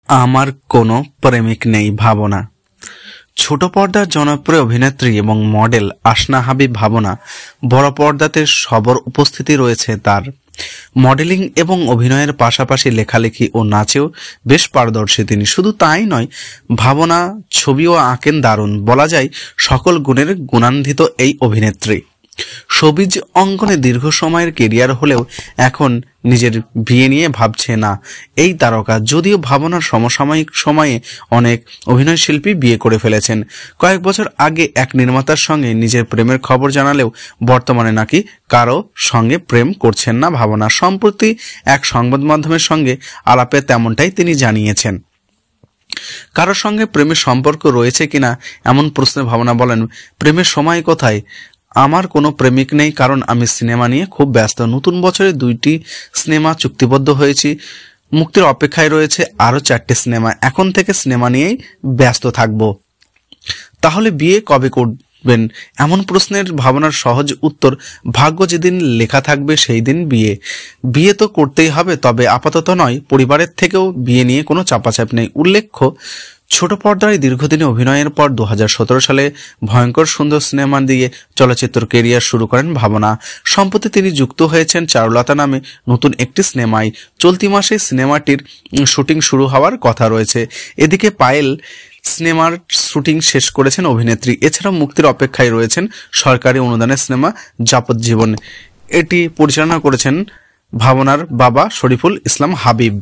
আমার কোনো প্রেমিক নেই ভাবনা। ছোট পর্দার জনপ্রিয় অভিনেত্রী এবং মডেল আসনা হাবিব ভাবনা বড় পর্দাতে সবার উপস্থিতি রয়েছে তার। মডেলিং এবং অভিনয়ের পাশাপাশি লেখালেখি ও নাচেও বেশ পারদর্শী তিনি। শুধু তাই নয়, ভাবনা ছবিও আঁকেন দারুণ। বলা যায় সকল গুণের গুণান্বিত এই অভিনেত্রী। শোবিজ অঙ্গনে দীর্ঘ সময়ের কেরিয়ার হলেও এখন নিজের বিয়ে নিয়ে ভাবছে না এই তারকা। যদিও ভাবনার সমসাময়িক সময়ে অনেক অভিনয়শিল্পী বিয়ে করে ফেলেছেন। কয়েক বছর আগে এক নির্মাতার সঙ্গে নিজের প্রেমের খবর জানালেও বর্তমানে নাকি কারো সঙ্গে প্রেম করছেন না ভাবনা। সম্প্রতি এক সংবাদ মাধ্যমের সঙ্গে আলাপে তেমনটাই তিনি জানিয়েছেন। কারোর সঙ্গে প্রেমের সম্পর্ক রয়েছে কিনা এমন প্রশ্নে ভাবনা বলেন, প্রেমের সময় কোথায়? আমার কোনো প্রেমিক নেই, কারণ আমি সিনেমা নিয়ে খুব ব্যস্ত। নতুন বছরে 2টি সিনেমা চুক্তিবদ্ধ হয়েছি, মুক্তির অপেক্ষায় রয়েছে আরও 4টি সিনেমা। এখন থেকে সিনেমা নিয়েই ব্যস্ত থাকব। তাহলে বিয়ে কবে করবেন? এমন প্রশ্নের ভাবনার সহজ উত্তর, ভাগ্য যেদিন লেখা থাকবে সেই দিন বিয়ে। বিয়ে তো করতেই হবে, তবে আপাতত নয়। পরিবারের থেকেও বিয়ে নিয়ে কোনো চাপাচাপ নেই। উল্লেখ্য, ছোট পর্দায় দীর্ঘদিনে অভিনয়ের পর 2017 সালে ভয়ঙ্কর সুন্দর সিনেমা দিয়ে চলচ্চিত্র কেরিয়ার শুরু করেন ভাবনা। সম্প্রতি তিনি যুক্ত হয়েছেন চারুলতা নামে নতুন একটি সিনেমায়। চলতি মাসে সিনেমাটির শুটিং শুরু হওয়ার কথা রয়েছে। এদিকে পায়েল সিনেমার শুটিং শেষ করেছেন অভিনেত্রী। এছাড়াও মুক্তির অপেক্ষায় রয়েছেন সরকারি অনুদানের সিনেমা যাবজ্জীবন। এটি পরিচালনা করেছেন ভাবনার বাবা শরীফুল ইসলাম হাবিব।